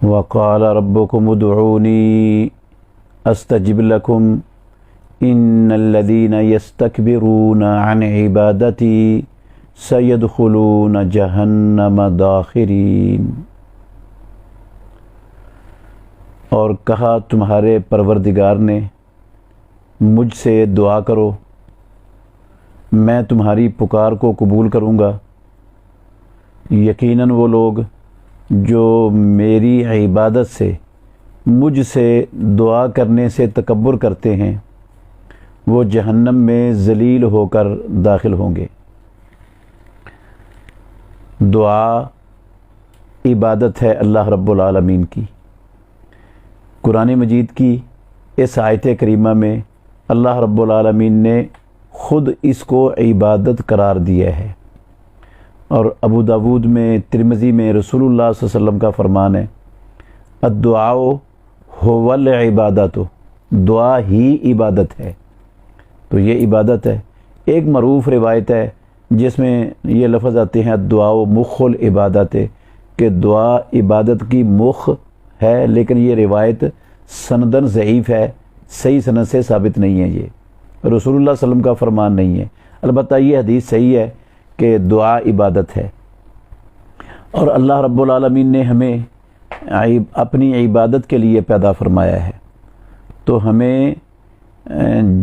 وقال ربكم ادعوني استجب لكم ان الذين يستكبرون عن عبادتي سيدخلون جہنم داخرین۔ اور کہا تمہارے پروردگار نے مجھ سے دعا کرو، میں تمہاری پکار کو قبول کروں گا۔ یقیناً وہ لوگ جو میری عبادت سے مجھ سے دعا کرنے سے تکبر کرتے ہیں وہ جہنم میں ذلیل ہو کر داخل ہوں گے۔ دعا عبادت ہے اللہ رب العالمین کی۔ قرآن مجید کی اس آیت کریمہ میں اللہ رب العالمین نے خود اس کو عبادت قرار دیا ہے، اور ابو داود میں، ترمذی میں رسول اللہ صلی اللہ علیہ وسلم کا فرمان ہے، الدعاء هو العبادۃ، دعا ہی عبادت ہے۔ تو یہ عبادت ہے۔ ایک معروف روایت ہے جس میں یہ لفظ آتے ہیں الدعاء مخ العبادت، کہ دعا عبادت کی مخ ہے، لیکن یہ روایت سندن ضعیف ہے، صحیح سند سے ثابت نہیں ہے، یہ رسول اللہ صلی اللہ علیہ وسلم کا فرمان نہیں ہے۔ البتہ یہ حدیث صحیح ہے کہ دعا عبادت ہے، اور اللہ رب العالمین نے ہمیں اپنی عبادت کے لیے پیدا فرمایا ہے، تو ہمیں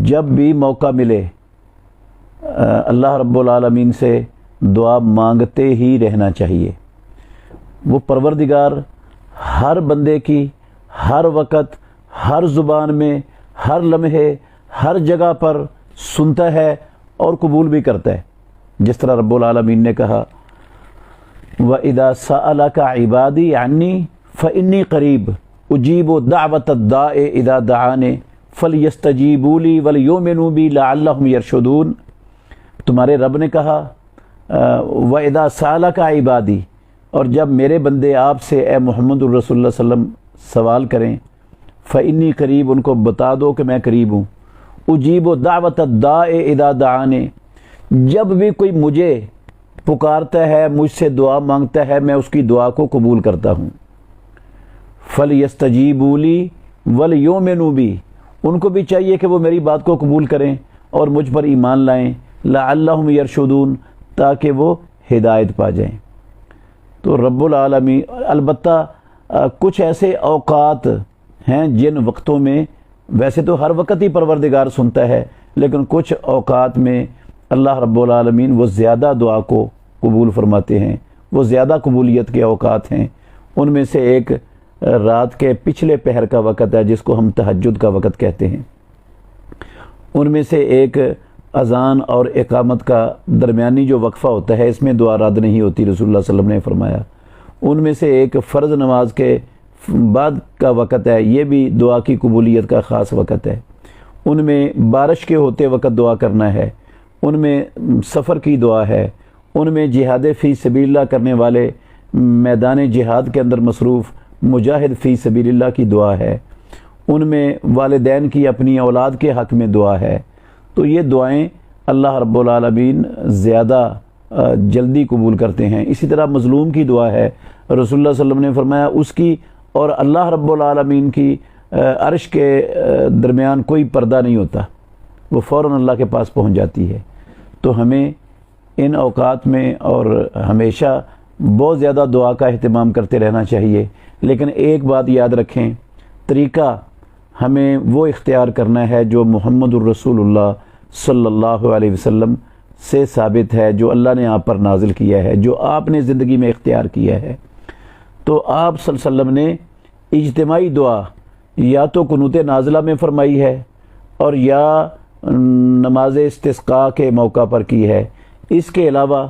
جب بھی موقع ملے اللہ رب العالمین سے دعا مانگتے ہی رہنا چاہیے۔ وہ پروردگار ہر بندے کی ہر وقت، ہر زبان میں، ہر لمحے، ہر جگہ پر سنتا ہے اور قبول بھی کرتا ہے، جس طرح رب العالمین نے کہا وَإِذَا سَأَلَكَ عِبَادِي عَنِّي فَإِنِّي قَرِيبٌ أُجِيبُ دَعْوَةَ الدَّاعِ إِذَا دَعَانِ فَلْيَسْتَجِيبُوا لِي وَلْيُؤْمِنُوا بِي لَعَلَّهُمْ يَرْشُدُونَ۔ تمہارے رب نے کہا وَإِذَا سَأَلَكَ عِبَادِي، اور جب میرے بندے آپ سے اے محمد الرسول اللہ صلی اللہ علیہ وسلم سوال کریں، فَإِنِّي قَرِيبٌ، ان کو بتا دو کہ میں قریب ہوں، اجیب دعوت الداع اذا دعانی، جب بھی کوئی مجھے پکارتا ہے، مجھ سے دعا مانگتا ہے، میں اس کی دعا کو قبول کرتا ہوں۔ فَلْيَسْتَجِيبُوا لِي وَلْيُؤْمِنُوا بِي، ان کو بھی چاہیے کہ وہ میری بات کو قبول کریں اور مجھ پر ایمان لائیں، لَعَلَّهُمْ يَرْشُدُونَ، تاکہ وہ ہدایت پا جائیں۔ تو رب العالمین، البتہ کچھ ایسے اوقات ہیں جن وقتوں میں، ویسے تو ہر وقت ہی پروردگار سنتا ہے، لیکن کچھ اوقات میں اللہ رب العالمین وہ زیادہ دعا کو قبول فرماتے ہیں، وہ زیادہ قبولیت کے اوقات ہیں۔ ان میں سے ایک رات کے پچھلے پہر کا وقت ہے، جس کو ہم تہجد کا وقت کہتے ہیں۔ ان میں سے ایک اذان اور اقامت کا درمیانی جو وقفہ ہوتا ہے، اس میں دعا رد نہیں ہوتی، رسول اللہ صلی اللہ علیہ وسلم نے فرمایا۔ ان میں سے ایک فرض نماز کے بعد کا وقت ہے، یہ بھی دعا کی قبولیت کا خاص وقت ہے۔ ان میں بارش کے ہوتے وقت دعا کرنا ہے، ان میں سفر کی دعا ہے، ان میں جہاد فی سبیل اللہ کرنے والے میدان جہاد کے اندر مصروف مجاہد فی سبیل اللہ کی دعا ہے، ان میں والدین کی اپنی اولاد کے حق میں دعا ہے۔ تو یہ دعائیں اللہ رب العالمین زیادہ جلدی قبول کرتے ہیں۔ اسی طرح مظلوم کی دعا ہے، رسول اللہ صلی اللہ علیہ وسلم نے فرمایا اس کی اور اللہ رب العالمین کی عرش کے درمیان کوئی پردہ نہیں ہوتا، وہ فوراً اللہ کے پاس پہنچ جاتی ہے۔ تو ہمیں ان اوقات میں اور ہمیشہ بہت زیادہ دعا کا اہتمام کرتے رہنا چاہیے، لیکن ایک بات یاد رکھیں، طریقہ ہمیں وہ اختیار کرنا ہے جو محمد الرسول اللہ صلی اللہ علیہ وسلم سے ثابت ہے، جو اللہ نے آپ پر نازل کیا ہے، جو آپ نے زندگی میں اختیار کیا ہے۔ تو آپ صلی اللہ علیہ وسلم نے اجتماعی دعا یا تو قنوت نازلہ میں فرمائی ہے اور یا نماز استسقاء کے موقع پر کی ہے۔ اس کے علاوہ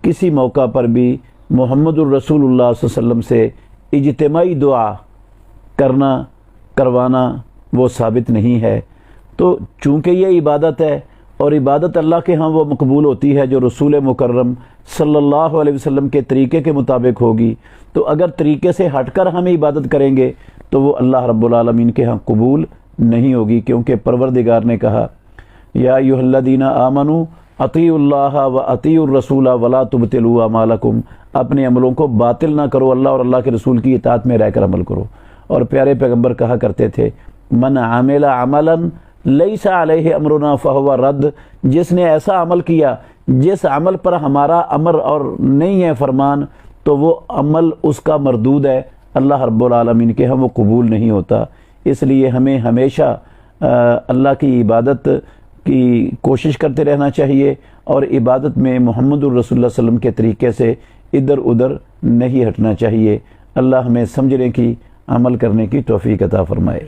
کسی موقع پر بھی محمد الرسول اللہ صلی اللہ علیہ وسلم سے اجتماعی دعا کروانا وہ ثابت نہیں ہے۔ تو چونکہ یہ عبادت ہے اور عبادت اللہ کے ہاں وہ مقبول ہوتی ہے جو رسول مکرم صلی اللہ علیہ وسلم کے طریقے کے مطابق ہوگی، تو اگر طریقے سے ہٹ کر ہم عبادت کریں گے تو وہ اللہ رب العالمین کے ہاں قبول نہیں ہوگی، کیونکہ پروردگار نے کہا یا ایھا الذین آمنوا اطیعوا اللہ و اطیعوا الرسول ولا تبطلوا اعمالکم، اپنے عملوں کو باطل نہ کرو، اللہ اور اللہ کے رسول کی اطاعت میں رہ کر عمل کرو۔ اور پیارے پیغمبر کہا کرتے تھے من عمل عملا لیس علیہ امرنا فہو رد، جس نے ایسا عمل کیا جس عمل پر ہمارا امر اور نہیں ہے فرمان، تو وہ عمل اس کا مردود ہے، اللہ رب العالمین کے ہم وہ قبول نہیں ہوتا۔ اس لیے ہمیں ہمیشہ اللہ کی عبادت کی کوشش کرتے رہنا چاہیے، اور عبادت میں محمد الرسول اللہ صلی اللہ علیہ وسلم کے طریقے سے ادھر ادھر نہیں ہٹنا چاہیے۔ اللہ ہمیں سمجھنے کی، عمل کرنے کی توفیق عطا فرمائے۔